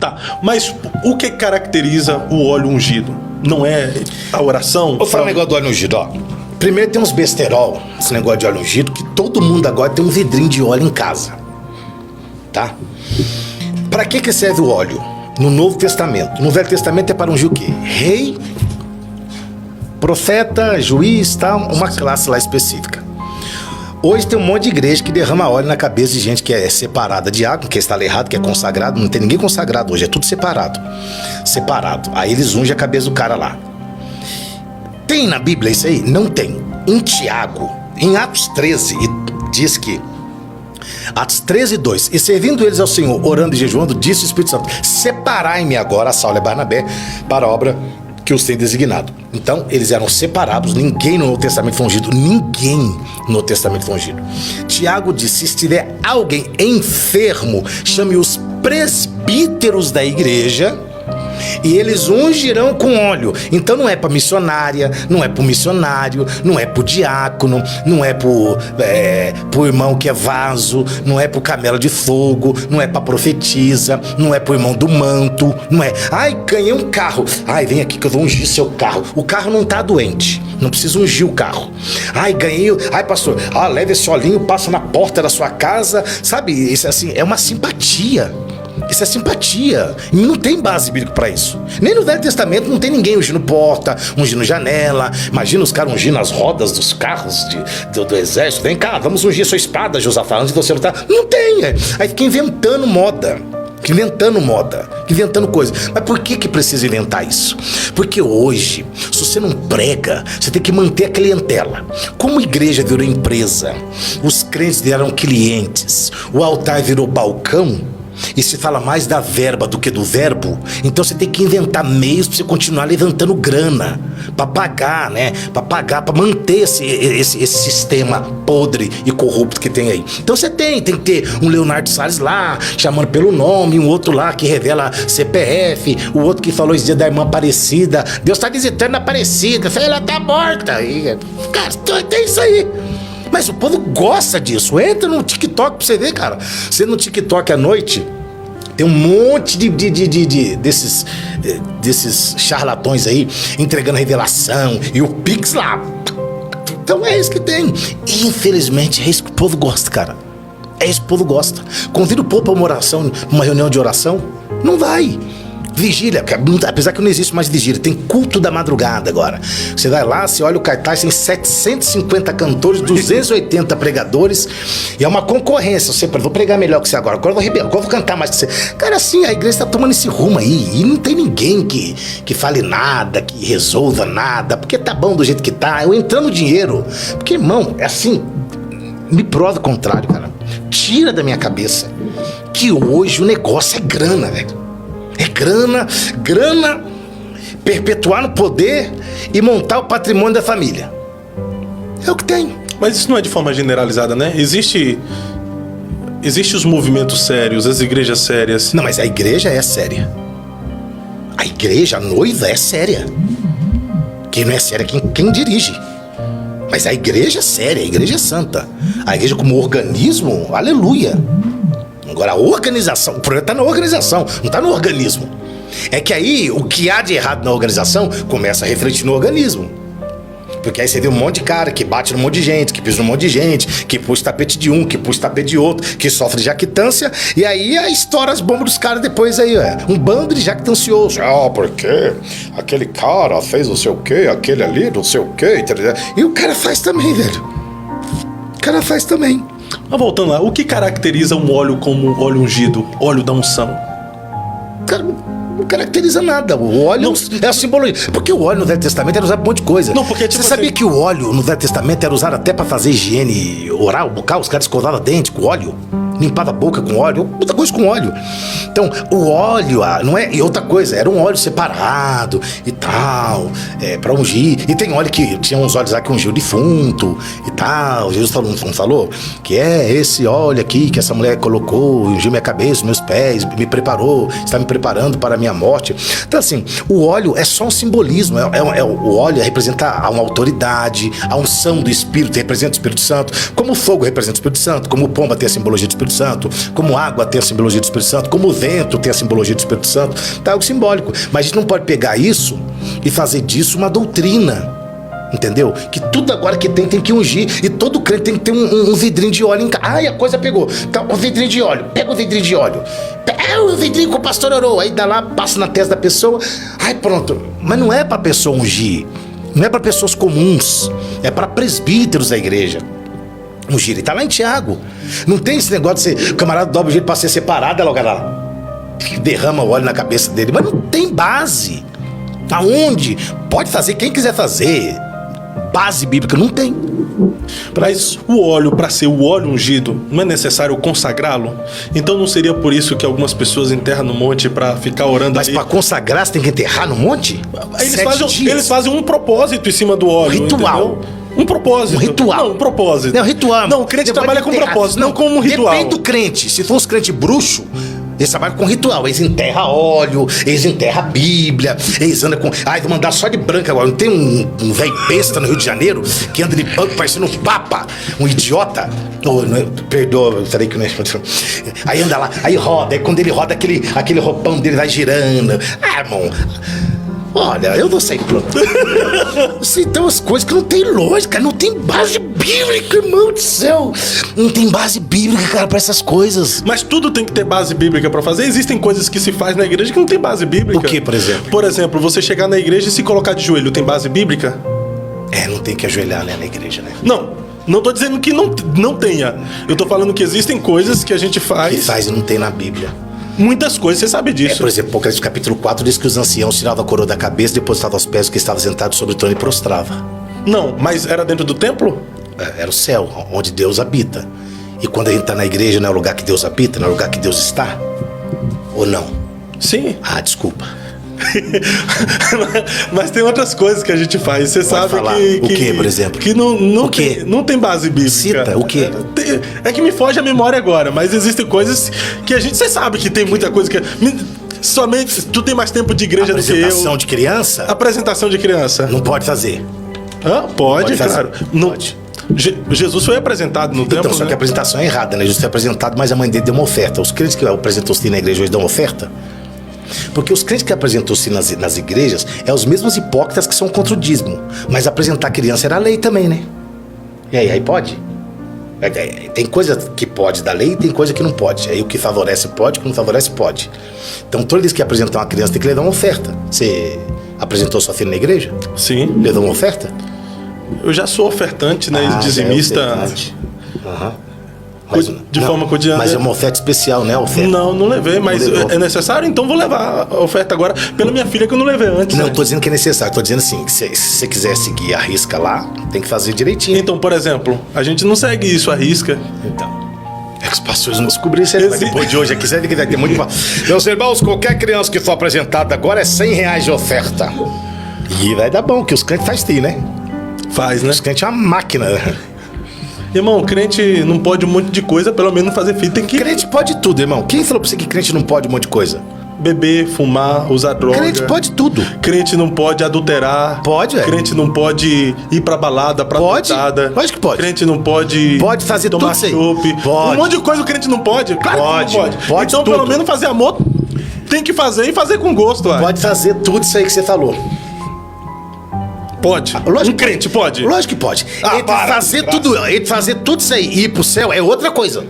Tá, mas o que caracteriza o óleo ungido? Não é a oração? Vou falar um negócio do óleo ungido, ó. Primeiro tem uns besterol, esse negócio de óleo ungido, que todo mundo agora tem um vidrinho de óleo em casa. Tá? Pra que serve o óleo? No Novo Testamento. No Velho Testamento é para ungir o quê? Rei, profeta, juiz, tal, uma classe lá específica. Hoje tem um monte de igreja que derrama óleo na cabeça de gente que é separada de água, que está errado, que é consagrado. Não tem ninguém consagrado hoje, é tudo separado. Separado. Aí eles ungem a cabeça do cara lá. Tem na Bíblia isso aí? Não tem. Em Tiago, em Atos 13, diz que Atos 13, 2. E servindo eles ao Senhor, orando e jejuando, disse o Espírito Santo: separai-me agora, Saulo e Barnabé, para a obra que os tem designado. Então, eles eram separados. Ninguém no Novo Testamento foi ungido. Ninguém no Testamento foi ungido. Tiago disse: se estiver alguém enfermo, chame os presbíteros da igreja e eles ungirão com óleo. Então não é para missionária, não é para o missionário, não é para o diácono, não é para o irmão que é vaso, não é para o camelo de fogo, não é para profetisa, não é para o irmão do manto, não é. Ai, ganhei um carro. Ai, vem aqui que eu vou ungir seu carro. O carro não tá doente, não precisa ungir o carro. Ai, ganhei. Ai, pastor, leva esse olhinho, passa na porta da sua casa. Sabe, isso assim, é uma simpatia. Isso é simpatia. E não tem base bíblica pra isso. Nem no Velho Testamento não tem ninguém ungindo porta, ungindo janela. Imagina os caras ungindo as rodas dos carros do exército. Vem cá, vamos ungir sua espada, Josafá, antes de você lutar. Não tem. Aí fica inventando moda. Inventando coisa. Mas por que precisa inventar isso? Porque hoje, se você não prega, você tem que manter a clientela. Como a igreja virou empresa, os crentes viraram clientes, o altar virou balcão, e se fala mais da verba do que do verbo, então você tem que inventar meios para você continuar levantando grana, para pagar, né? Para pagar, para manter esse sistema podre e corrupto que tem aí. Então você tem que ter um Leonardo Salles lá, chamando pelo nome, um outro lá que revela CPF, o outro que falou esse dia da irmã Aparecida. Deus está visitando a Aparecida, ela tá morta. E, cara, tem isso aí. Mas o povo gosta disso. Entra no TikTok pra você ver, cara. Você no TikTok à noite tem um monte desses charlatões aí entregando revelação e o Pix lá. Então é isso que tem. E infelizmente é isso que o povo gosta, cara. É isso que o povo gosta. Convida o povo pra uma oração, uma reunião de oração. Não vai. Vigília, apesar que não existe mais vigília, tem culto da madrugada agora. Você vai lá, você olha o cartaz, tem 750 cantores, 280 pregadores, e é uma concorrência. Você, vou pregar melhor que você agora vou cantar mais que você. Cara, assim, a igreja tá tomando esse rumo aí, e não tem ninguém que fale nada, que resolva nada, porque tá bom do jeito que tá, eu entrando dinheiro. Porque, irmão, é assim, me prova o contrário, cara. Tira da minha cabeça que hoje o negócio é grana, velho. É grana, perpetuar no poder e montar o patrimônio da família. É o que tem. Mas isso não é de forma generalizada, né? Existe os movimentos sérios, as igrejas sérias. Não, mas a igreja é séria. A igreja, a noiva é séria. Quem não é séria é quem dirige. Mas a igreja é séria, a igreja é santa. A igreja como organismo, aleluia. Agora a organização, o problema está na organização, não está no organismo. É que aí o que há de errado na organização começa a refletir no organismo. Porque aí você vê um monte de cara que bate num monte de gente, que pisa num monte de gente, que puxa tapete de um, que puxa tapete de outro, que sofre jactância, e aí estoura as bombas dos caras depois aí, um bando de jactancioso. Porque aquele cara fez não sei o quê, aquele ali não sei o quê, e o cara faz também, velho. O cara faz também. Mas voltando lá, o que caracteriza um óleo como óleo ungido, óleo da unção? Cara, não caracteriza nada. O óleo não, é a simbologia. Porque o óleo no Velho Testamento era usado pra um monte de coisa. Não, porque, tipo, você sabia que o óleo no Velho Testamento era usado até pra fazer higiene oral, bucal? Os caras escovavam dente com óleo, limpava a boca com óleo, muita coisa com óleo. Então, o óleo, não é. E outra coisa, era um óleo separado e tal, pra ungir. E tem óleo que tinha uns óleos lá que ungiu o defunto e tal. Jesus falou que é esse óleo aqui que essa mulher colocou, ungiu minha cabeça, meus pés, me preparou, está me preparando para a minha morte. Então, assim, o óleo é só um simbolismo. O óleo representa uma autoridade, a unção do Espírito representa o Espírito Santo, como o fogo representa o Espírito Santo, como o pomba tem a simbologia do Espírito Santo, como a água tem simbologia do Espírito Santo, como o vento tem a simbologia do Espírito Santo, tá algo simbólico. Mas a gente não pode pegar isso e fazer disso uma doutrina. Entendeu? Que tudo agora que tem que ungir. E todo crente tem que ter um vidrinho de óleo em casa. Ai, a coisa pegou. Então, o vidrinho de óleo. Pega o vidrinho de óleo. O vidrinho que o pastor orou. Aí dá lá, passa na testa da pessoa. Ai, pronto. Mas não é pra pessoa ungir. Não é pra pessoas comuns. É pra presbíteros da igreja. Ungir. E tá lá em Tiago. Não tem esse negócio de ser... O camarada dobra o jeito pra ser separado. Logo lá. Derrama o óleo na cabeça dele. Mas não tem base. Aonde? Pode fazer quem quiser fazer. Base bíblica não tem. Mas o óleo, para ser o óleo ungido, não é necessário consagrá-lo? Então não seria por isso que algumas pessoas enterram no monte para ficar orando Mas ali? para consagrar você tem que enterrar no monte? Eles fazem um propósito em cima do óleo. Ritual. Entendeu? Um propósito. Um ritual. Não, um propósito. Não, ritual. Não, o crente trabalha com propósito, não como um ritual. Depende do crente. Se for os crentes bruxos, eles trabalham com ritual. Eles enterram óleo, eles enterram a Bíblia, eles andam com... Ai, vou mandar só de branco agora. Não tem um velho besta no Rio de Janeiro que anda de banco parecendo um papa, um idiota. Oh, não, perdoa, peraí que não é... Aí anda lá, aí roda. Aí quando ele roda, aquele roupão dele vai girando. Ah, irmão... Olha, eu não sei pronto. Então as coisas que não tem lógica, não tem base bíblica, irmão do céu. Não tem base bíblica, cara, pra essas coisas. Mas tudo tem que ter base bíblica pra fazer. Existem coisas que se faz na igreja que não tem base bíblica. O que, por exemplo? Por exemplo, você chegar na igreja e se colocar de joelho, tem base bíblica? Não tem que ajoelhar, né, na igreja, né? Não tô dizendo que não tenha. Eu tô falando que existem coisas que a gente faz... Que faz e não tem na Bíblia. Muitas coisas, você sabe disso. Por exemplo, Apocalipse capítulo 4 diz que os anciãos tiravam a coroa da cabeça, depositavam aos pés do que estava sentado sobre o trono e prostrava. Não, mas era dentro do templo? Era o céu, onde Deus habita. E quando a gente está na igreja, não é o lugar que Deus habita, não é o lugar que Deus está? Ou não? Sim. Desculpa. Mas tem outras coisas que a gente faz. Você sabe falar. que... O que, por exemplo? Que não O quê? Não tem base bíblica. Cita, o quê? É que me foge a memória agora, mas existem coisas que a gente... Você sabe que tem muita coisa que... Somente... Tu tem mais tempo de igreja do que eu. Apresentação de criança? Apresentação de criança. Não pode fazer. Pode, claro. Não, Pode. Jesus foi apresentado no templo, Então, só que a apresentação é errada, né? Jesus foi apresentado, mas a mãe dele deu uma oferta. Os crentes que apresentou-se na igreja hoje dão oferta? Porque os crentes que apresentou-se nas igrejas é os mesmos hipócritas que são contra o dízimo. Mas apresentar criança era lei também, né? E aí pode? Tem coisa que pode da lei e tem coisa que não pode. Aí o que favorece pode, o que não favorece pode. Então toda vez que apresentar uma criança tem que lhe dar uma oferta. Você apresentou sua filha na igreja? Sim. Lhe deu uma oferta? Eu já sou ofertante, né? Dizimista. Aham. De forma cotidiana. Mas é uma oferta especial, né? Oferta. Não levei, mas Não levou. é necessário, então vou levar a oferta agora pela minha filha que eu não levei antes. Não, né? tô dizendo que é necessário. Tô dizendo assim, que se você quiser seguir a risca lá, tem que fazer direitinho. Então, por exemplo, a gente não segue isso à risca. Então. É que os pastores não descobriram isso aí, mas depois de hoje aqui, você vai ter muito... Meus irmãos, qualquer criança que for apresentada agora é R$100 de oferta. E vai dar bom, que os crentes fazem, né? Faz, né? Os crentes é uma máquina. Irmão, crente não pode um monte de coisa, pelo menos fazer filho tem que Crente pode tudo, irmão. Quem falou pra você que crente não pode um monte de coisa? beber, fumar, usar droga. Crente pode tudo. Crente não pode adulterar. Pode, velho. Crente não pode ir pra balada, pra Pode. putada. Lógico que pode. Crente não pode... Pode fazer tomar tudo isso aí. chope. Pode. Um monte de coisa o crente não pode. Claro Pode. que não pode. Pode então, tudo. pelo menos fazer amor tem que fazer e fazer com gosto. Ué. Pode fazer tudo isso aí que você falou. Pode. Lógico Um crente pode. Lógico que pode. Ah, Entre fazer tudo isso aí e ir pro céu é outra coisa.